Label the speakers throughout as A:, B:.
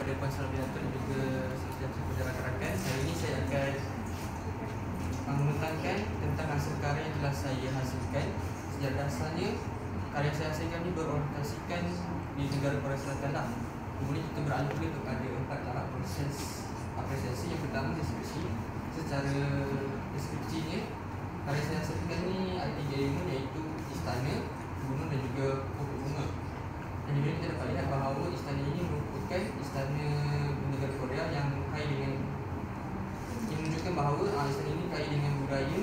A: kepada Puan Salabianto dan juga saudara rakan-rakan. Hari ini saya akan menerangkan tentang hasil karya yang telah saya hasilkan. Sejarah dasarnya, karya saya hasilkan ini berorientasikan di negara Korea Selatan lah. Kemudian kita beralih kepada 4 tahap proses apresiasi. Yang pertama, deskripsi. Secara deskripsinya, karya saya hasilkan ini ada 3 elemen, iaitu istana, gunung dan juga pokok bunga. Dan juga kita dapat lihat bahawa istana ini merupakan istana negara Korea yang kaya dengan, yang menunjukkan bahawa istana ini kaya dengan budaya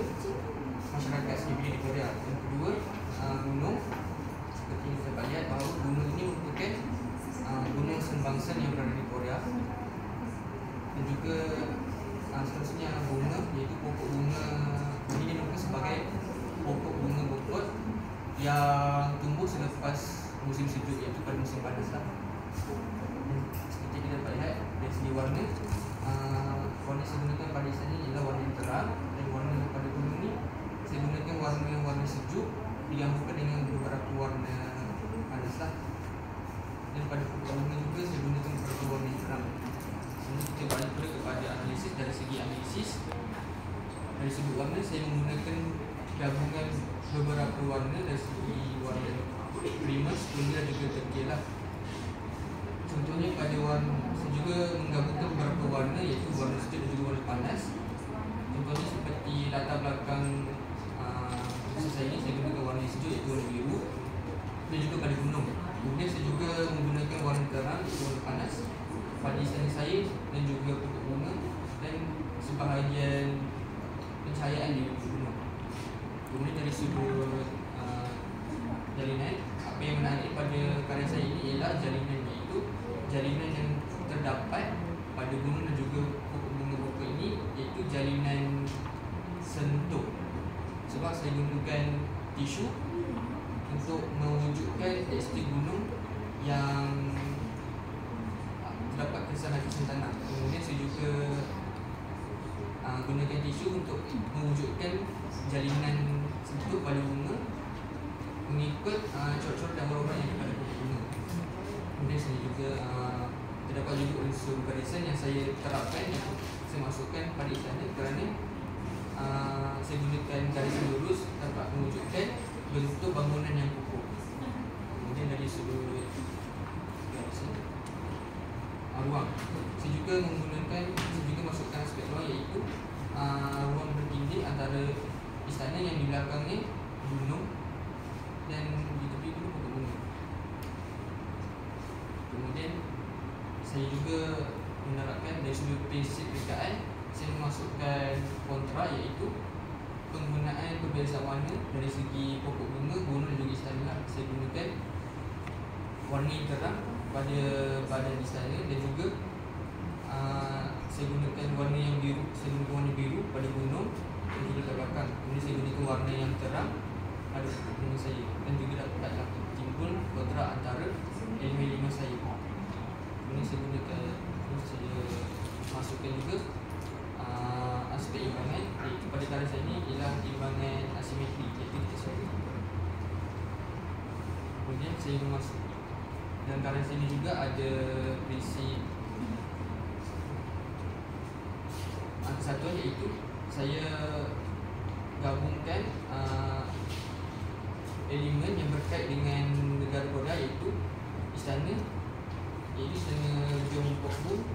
A: masyarakat sendiri di Korea. Yang kedua, gunung. Seperti yang kita dapat lihat bahawa gunung ini merupakan gunung sembangsan yang berada di Korea. Dan juga seterusnya bunga, iaitu pokok bunga. Ini merupakan sebagai pokok bunga bokot yang tumbuh selepas musim sejuk, iaitu pada musim panas lah. Seperti kita dapat lihat dari segi warna, warna saya gunakan pada istana ini ialah warna yang terang, dan warna pada gunung ini saya gunakan warna sejuk digabungkan dengan beberapa warna panas lah. Dan pada pokok bunga juga saya gunakan beberapa warna yang terang. Jadi kita balik pula kepada analisis. Dari segi analisis, dari segi warna saya menggunakan gabungan beberapa warna. Dari segi warna primus, dan juga terkil lah. Contohnya pada warna, saya juga menggabungkan beberapa warna, iaitu warna sejuk dan juga warna panas. Contohnya seperti latar belakang saya ini, saya gunakan warna sejuk, iaitu warna biru, dan juga pada gunung. Kemudian saya juga menggunakan warna terang, iaitu warna panas pada istana saya dan juga pokok bunga dan sebahagian pencahayaan di gunung. Kemudian dari sudut jalinan, apa yang menarik pada karya saya ini ialah jalinan, iaitu jalinan yang terdapat pada gunung dan juga pokok bunga bokot ini, iaitu jalinan sentuh. Sebab saya gunakan tisu untuk mewujudkan tekstur gunung yang terdapat kesan tanah. Kemudian saya juga gunakan tisu untuk mewujudkan jalinan sentuh pada bunga mengikut corak-corak dan warna yang ada pada bunga. Kemudian saya juga terdapat juga unsur garisan yang saya terapkan, yang saya masukkan pada istana kerana saya gunakan garisan lurus dapat mewujudkan bentuk bangunan yang kukuh. Kemudian dari sudut garisan ruang, saya juga masukkan aspek ruang, iaitu ruang bertindih antara istana yang di belakangnya gunung dan di tepi itu pokok bunga. Kemudian saya juga menerapkan dari sudut prinsip rekaan, saya memasukkan kontra, iaitu penggunaan perbezaan warna dari segi pokok bunga, gunung dan juga istana. Saya gunakan warna yang terang pada badan istana dan juga saya gunakan warna yang biru, pada gunung dan juga ke belakang. Kemudian saya gunakan warna yang terang pada pokok bunga saya dan juga dapat timbul kontra antara elemen-elemen saya. Kemudian saya masukkan juga aspek imbangan, iaitu pada karya saya ini ialah imbangan asimetri, iaitu kita suara. Kemudian saya masuk dalam karya saya ini juga ada prinsip kesatuan, iaitu saya gabungkan elemen yang berkait dengan negara Korea, iaitu istana Gyeongbokgung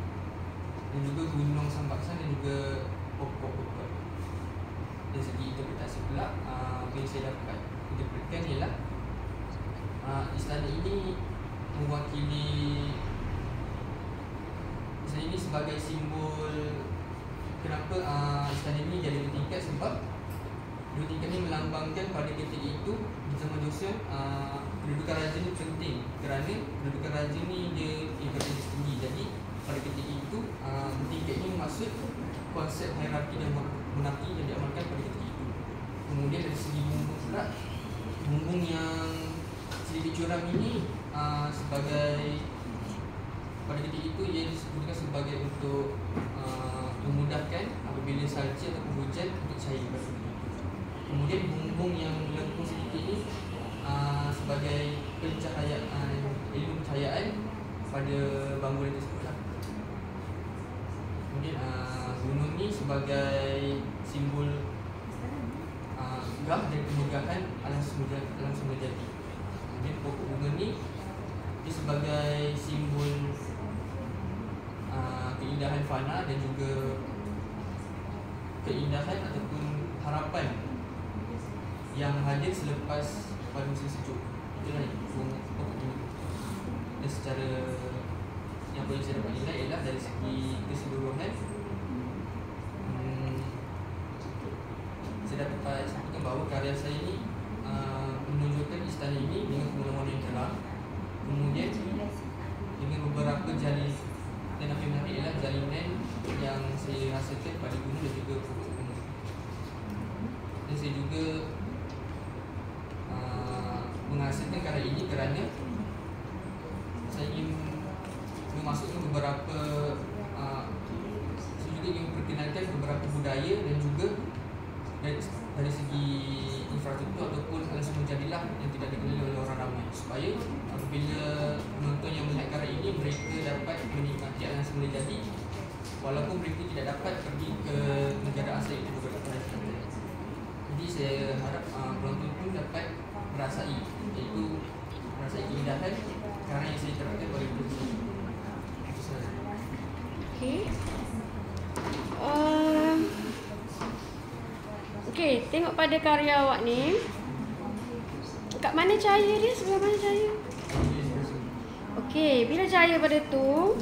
A: dan juga gunung Sambaksan dan juga pokok bokot. Dari segi interpretasi pula, apa yang saya dapat interpretkan ialah istana ini mewakili, istana ini sebagai simbol kenapa istana ini jadi dua tingkat. Sebab dua tingkat ini melambangkan pada ketika itu di zaman Joseon, kedudukan raja ini penting kerana kedudukan raja ini dia importansi tinggi. Jadi pada ketika itu dua tingkat ini maksud konsep hierarki dan monarki yang diamalkan pada ketika itu. Kemudian dari segi bumbung pula, bumbung yang sedikit curam ini sebagai pada ketika itu ia disebutkan sebagai untuk memudahkan apabila salji atau hujan untuk cair pada ketika itu. Kemudian bumbung yang lengkung sedikit ini sebagai pencahayaan, ilmu pencahayaan pada bangunan tersebut lah. Kemudian gunung ni sebagai simbol gah dan kemegahan alam semula jadi. Kemudian pokok bunga ni dia sebagai simbol keindahan fana dan juga keindahan ataupun harapan yang hadir selepas pada musim sejuk. Itulah pokok bunga. Dan secara yang boleh saya dapat nilai ialah dari segi keseluruhan, saya dapat sampaikan bahawa karya saya ni menunjukkan istana ini dengan warna yang cerah. Kemudian dengan beberapa jalin, dan yang menarik ialah jalinan yang saya rasakan pada gunung dan juga pokok bunga. Dan saya juga menghasilkan karya ini kerana saya ingin memasukkan beberapa saya juga ingin memperkenalkan beberapa budaya dan juga dari segi infrastruktur ataupun alam semula jadilah yang tidak dikenali oleh orang ramai, supaya apabila penonton yang melihat karya ini mereka dapat menikmati alam semula jadi walaupun mereka tidak dapat pergi ke negara asal itu beberapa hari. Jadi saya harap penonton pun dapat merasai, iaitu merasai keindahan karya yang saya terapkan pada video ini.
B: Okay. Okay, tengok pada karya awak ni. Kat mana cahaya dia? Sebelah mana cahaya? Okay, bila cahaya pada tu,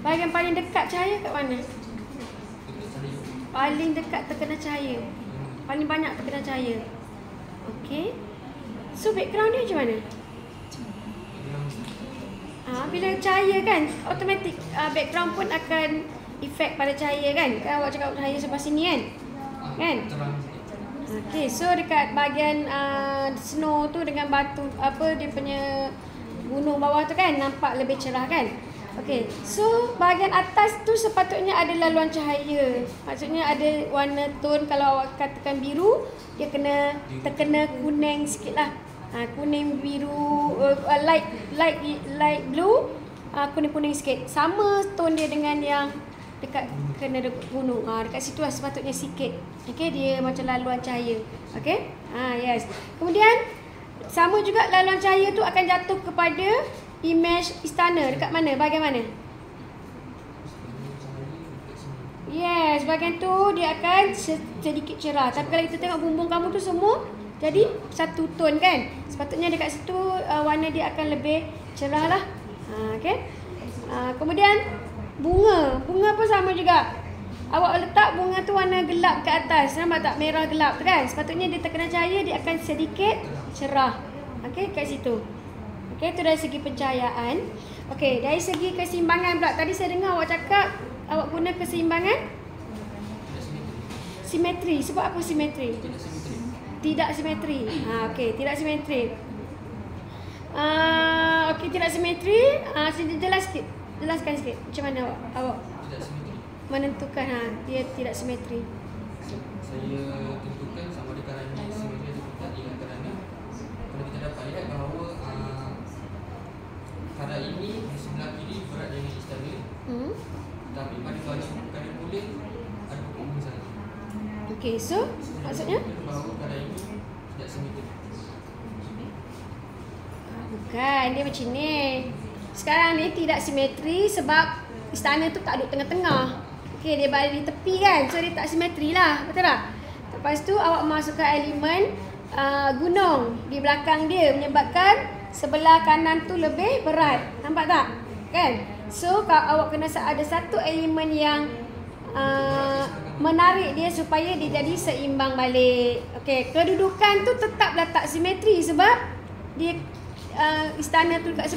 B: bahagian paling dekat cahaya kat mana? Paling dekat terkena cahaya. Paling banyak terkena cahaya. Okay. So background dia macam mana? Bila cahaya kan, automatik background pun akan efek pada cahaya kan? Kan awak cakap cahaya sebelah sini kan? Kan? Okay, so dekat bahagian snow tu dengan batu apa dia punya gunung bawah tu kan nampak lebih cerah kan? Okay, so bahagian atas tu sepatutnya ada laluan cahaya. Maksudnya ada warna tone, kalau awak katakan biru, dia terkena kuning sikit lah. Kuning biru, light blue, kuning-kuning sikit. Sama tone dia dengan yang dekat kena gunung. Dekat situ lah sepatutnya sikit. Okay, dia macam laluan cahaya. Okay, yes. Kemudian sama juga laluan cahaya tu akan jatuh kepada image istana. Dekat mana? Bahagian mana? Yes, bahagian tu dia akan sedikit cerah. Tapi kalau kita tengok bumbung kamu tu semua jadi satu tone kan. Sepatutnya dekat situ warna dia akan lebih cerah lah. Okay. Kemudian bunga pun sama juga. Awak letak bunga tu warna gelap ke atas. Nampak tak? Merah gelap tu kan. Sepatutnya dia terkena cahaya, dia akan sedikit cerah. Okay, kat situ. Okay, tu dari segi pencahayaan. Okay, dari segi keseimbangan pula. Tadi saya dengar awak cakap awak guna keseimbangan simetri. Sebab apa simetri? Tidak simetri. Okay, tidak simetri. Okay, tidak simetri. Jelaskan sikit. Macam mana awak
A: Tidak simetri
B: menentukan dia tidak simetri?
A: Saya tentukan sama ada karya ini simetri atau tidak dengan kerana kalau kita dapat lihat bahawa karya ini di sebelah kiri berat dengan istana, tapi pada bahagian kanan kulit ada pokok bunga saja.
B: Okay, so maksudnya
A: bahawa karya ini tidak simetri.
B: bukan, dia macam ni. Sekarang ni tidak simetri sebab istana tu tak duduk tengah-tengah. Okey, dia berada di tepi kan. So dia tak simetri lah. Betul tak? Lepas tu awak masukkan elemen gunung di belakang dia menyebabkan sebelah kanan tu lebih berat. Nampak tak? Kan? So kalau awak kena ada satu elemen yang menarik dia supaya dia jadi seimbang balik. Okey, kedudukan tu tetaplah tak simetri sebab dia istana tu kat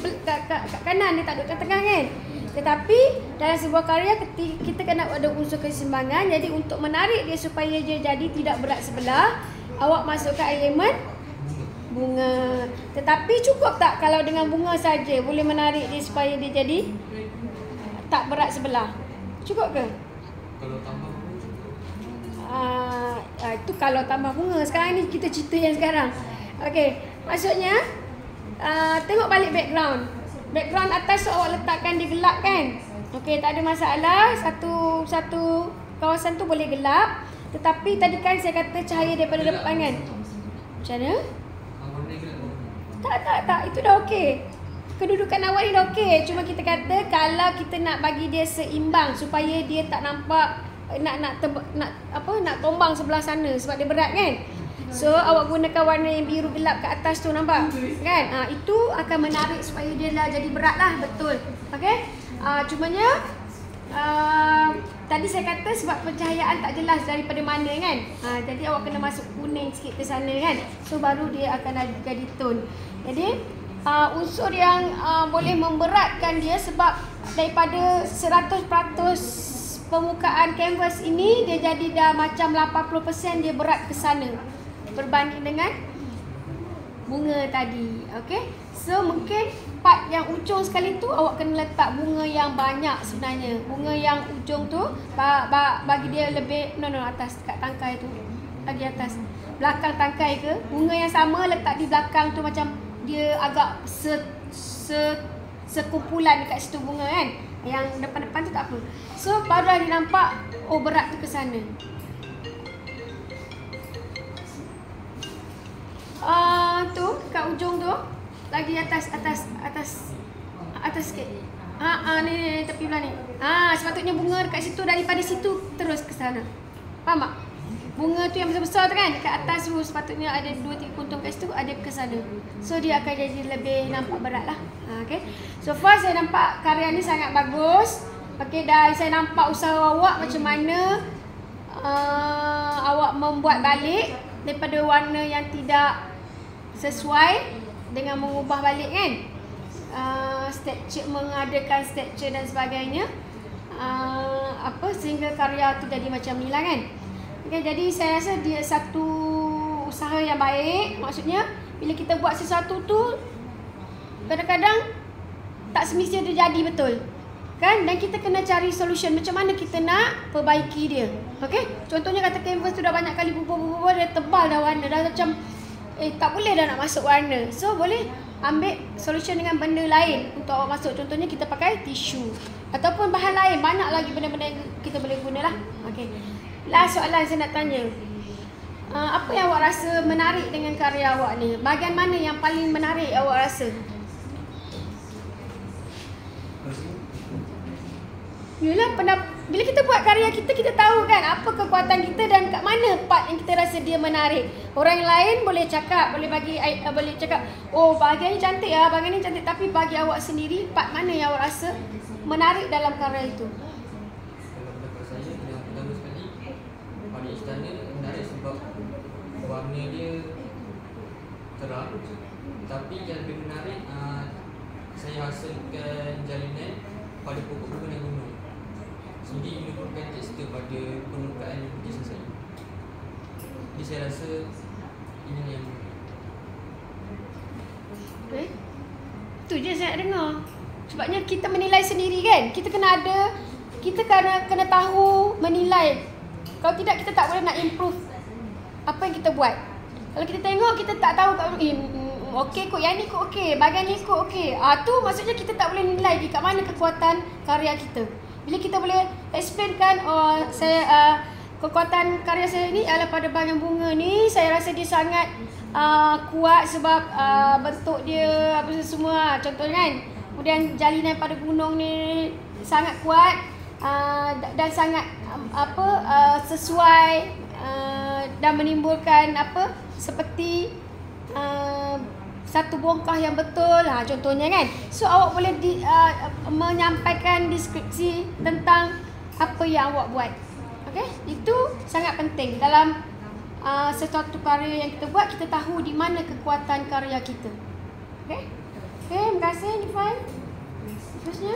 B: kanan, dia tak duduk kat tengah kan. Tetapi dalam sebuah karya kita kena ada unsur keseimbangan. Jadi untuk menarik dia supaya dia jadi tidak berat sebelah, awak masukkan elemen bunga. Tetapi cukup tak kalau dengan bunga saja boleh menarik dia supaya dia jadi tak berat sebelah? Cukup ke?
A: Kalau tambah bunga cukup.
B: Itu kalau tambah bunga. Sekarang ni kita cerita yang sekarang. Okey, maksudnya tengok balik background. background atas tu awak letakkan dia gelap kan. Okey, tak ada masalah. Satu kawasan tu boleh gelap. Tetapi tadi kan saya kata cahaya daripada depan kan. Macam mana? Tak. Itu dah okey. Kedudukan awak ni dah okey. Cuma kita kata kalau kita nak bagi dia seimbang supaya dia tak nampak nak tombang sebelah sana sebab dia berat kan. So awak gunakan warna yang biru gelap ke atas tu, nampak kan? Itu akan menarik supaya dia lah jadi berat lah, betul. Okey. Cumanya tadi saya kata sebab pencahayaan tak jelas daripada mana kan. Jadi awak kena masuk kuning sikit ke sana kan. So baru dia akan jadi tone. Jadi unsur yang boleh memberatkan dia sebab daripada 100% permukaan kanvas ini dia jadi dah macam 80% dia berat ke sana berbanding dengan bunga tadi. Okey. So mungkin part yang ujung sekali tu awak kena letak bunga yang banyak sebenarnya. Bunga yang ujung tu bagi dia lebih atas kat tangkai tu. Lagi atas. Belakang tangkai ke, bunga yang sama letak di belakang tu macam dia agak sekumpulan dekat situ bunga kan. Yang depan-depan tu tak apa. So baru dia nampak berat tu ke sana. Tu kat ujung tu lagi atas sikit. Ni tepi belah ni. Sepatutnya bunga dekat situ, daripada situ terus ke sana. Faham tak? Bunga tu yang besar-besar tu kan, dekat atas tu sepatutnya ada 2-3 kuntung kat situ, ada ke sana. So dia akan jadi lebih nampak berat lah. Okay. So far saya nampak karya ni sangat bagus. Okay, dan saya nampak usaha awak macam mana awak membuat balik daripada warna yang tidak sesuai dengan mengubah balik kan. Structure, mengadakan structure dan sebagainya. Sehingga karya tu jadi macam ni lah kan. Okay, jadi saya rasa dia satu usaha yang baik. Maksudnya bila kita buat sesuatu tu kadang-kadang tak semestinya dia jadi betul kan, dan kita kena cari solution macam mana kita nak perbaiki dia. Okey, contohnya kata kanvas tu dah banyak kali bubur dia tebal dah warna dah macam tak boleh dah nak masuk warna. So boleh ambil solution dengan benda lain untuk awak masuk. Contohnya kita pakai tisu ataupun bahan lain, banyak lagi benda-benda yang kita boleh gunalah. Okey, last soalan saya nak tanya, apa yang awak rasa menarik dengan karya awak ni? Bahagian mana yang paling menarik awak rasa? Yalah, bila kita buat karya kita tahu kan apa kekuatan kita dan kat mana part yang kita rasa dia menarik. Orang lain boleh cakap, boleh cakap, bahagian ni cantik lah, bahagian ni cantik, tapi bagi awak sendiri part mana yang awak rasa menarik dalam karya itu?
A: Kalau pendapat saya, yang pertama sekali pada istana menarik sebab warna dia terang, tapi yang lebih menarik saya hasilkan jalinan pada pokok bunga dan gunung. Jadi menunjukkan tekstur pada permukaan lukisan saya. Jadi saya rasa ini yang tu je saya nak dengar. Sebabnya kita menilai sendiri kan. Kita kena tahu menilai. Kalau tidak kita tak boleh nak improve apa yang kita buat. Kalau kita tengok kita tak tahu okey kot, yang ni kot okey, bahagian ni kot okey. Tu maksudnya kita tak boleh nilai lagi kat mana kekuatan karya kita. Bila kita boleh explainkan, kekuatan karya saya ni adalah pada bahagian bunga ni, saya rasa dia sangat kuat sebab bentuk dia apa semua contohnya kan. Kemudian jalinan pada gunung ni sangat kuat dan sangat sesuai dan menimbulkan seperti satu bongkah yang betul contohnya kan. So awak boleh menyampaikan deskripsi tentang apa yang awak buat. Okey, itu sangat penting dalam sesuatu karya yang kita buat. Kita tahu di mana kekuatan karya kita. Okey, terima kasih Nifai. Terusnya